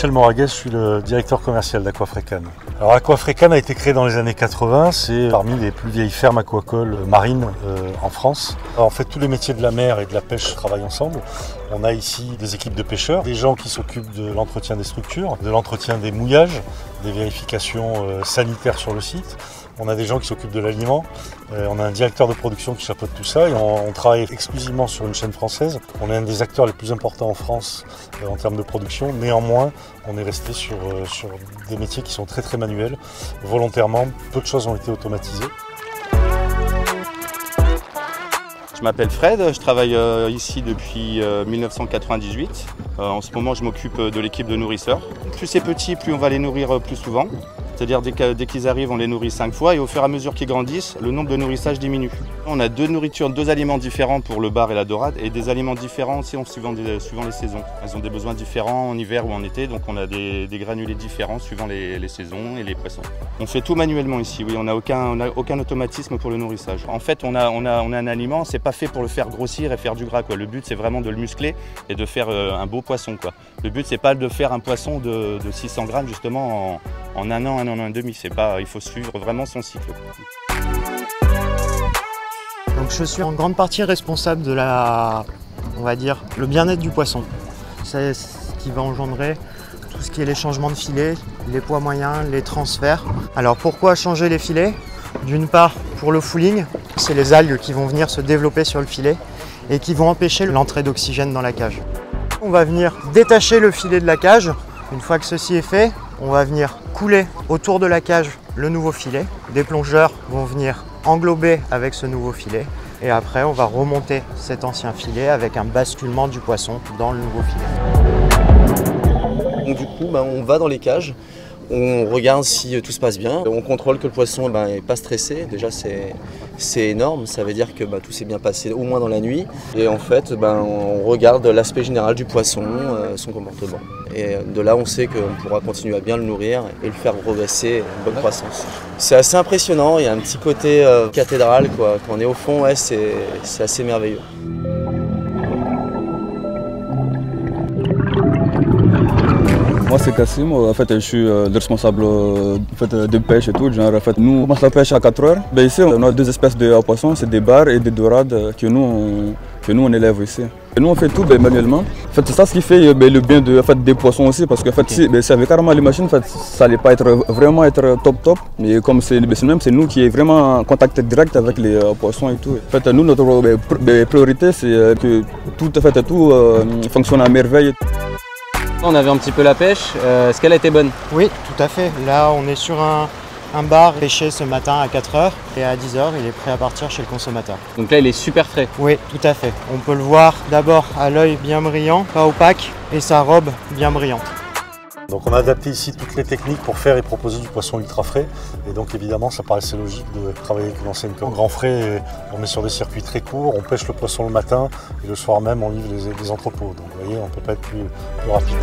Michel Moraguez, je suis le directeur commercial d'Aquafrecan. Alors Aquafrecan a été créé dans les années 80, c'est parmi les plus vieilles fermes aquacoles marines en France. Alors, en fait, tous les métiers de la mer et de la pêche travaillent ensemble. On a ici des équipes de pêcheurs, des gens qui s'occupent de l'entretien des structures, de l'entretien des mouillages, des vérifications sanitaires sur le site. On a des gens qui s'occupent de l'aliment, on a un directeur de production qui chapeaute tout ça et on travaille exclusivement sur une chaîne française. On est un des acteurs les plus importants en France en termes de production. Néanmoins, on est resté sur des métiers qui sont très très manuels. Volontairement, peu de choses ont été automatisées. Je m'appelle Fred, je travaille ici depuis 1998. En ce moment, je m'occupe de l'équipe de nourrisseurs. Plus c'est petit, plus on va les nourrir plus souvent. C'est-à-dire dès qu'ils arrivent, on les nourrit 5 fois et au fur et à mesure qu'ils grandissent, le nombre de nourrissages diminue. On a deux aliments différents pour le bar et la dorade et des aliments différents aussi suivant les saisons. Elles ont des besoins différents en hiver ou en été, donc on a des granulés différents suivant les saisons et les poissons. On fait tout manuellement ici, oui, on n'a aucun automatisme pour le nourrissage. En fait, on a un aliment, c'est pas fait pour le faire grossir et faire du gras, quoi. Le but, c'est vraiment de le muscler et de faire un beau poisson, quoi. Le but, c'est pas de faire un poisson de 600 grammes justement en un an et demi, il faut suivre vraiment son cycle. Donc je suis en grande partie responsable de le bien-être du poisson. C'est ce qui va engendrer tout ce qui est les changements de filets, les poids moyens, les transferts. Alors pourquoi changer les filets? D'une part, pour le fouling, c'est les algues qui vont venir se développer sur le filet et qui vont empêcher l'entrée d'oxygène dans la cage. On va venir détacher le filet de la cage. Une fois que ceci est fait, on va venir couler autour de la cage le nouveau filet. Des plongeurs vont venir englober avec ce nouveau filet. Et après, on va remonter cet ancien filet avec un basculement du poisson dans le nouveau filet. Donc, du coup, on va dans les cages, on regarde si tout se passe bien. On contrôle que le poisson n'est pas stressé. Déjà, c'est énorme. Ça veut dire que tout s'est bien passé au moins dans la nuit. Et en fait, on regarde l'aspect général du poisson, son comportement. Et de là, on sait qu'on pourra continuer à bien le nourrir et le faire progresser, une bonne croissance. C'est assez impressionnant, il y a un petit côté cathédrale, quoi. Quand on est au fond, ouais, c'est assez merveilleux. Moi c'est Kassim, en fait je suis le responsable de pêche et tout. Genre, en fait, nous on commence la pêche à 4 heures. Ici on a deux espèces de poissons, c'est des bars et des dorades que nous on élève ici. Et nous on fait tout manuellement. En fait, c'est ça ce qui fait le bien des poissons aussi, parce que si avec carrément les machines, ça n'allait pas vraiment être top. Mais comme c'est nous qui est vraiment en contact direct avec les poissons et tout. En fait, nous notre priorité c'est que tout fonctionne à merveille. On avait un petit peu la pêche, est-ce qu'elle a été bonne? Oui, tout à fait. Là, on est sur un bar pêché ce matin à 4 h et à 10 h, il est prêt à partir chez le consommateur. Donc là, il est super frais. Oui, tout à fait. On peut le voir d'abord à l'œil bien brillant, pas opaque, et sa robe bien brillante. Donc on a adapté ici toutes les techniques pour faire et proposer du poisson ultra frais. Et donc évidemment, ça paraissait logique de travailler avec une enseigne comme Grand Frais. Et on est sur des circuits très courts, on pêche le poisson le matin et le soir même on livre les entrepôts. Donc vous voyez, on ne peut pas être plus rapide.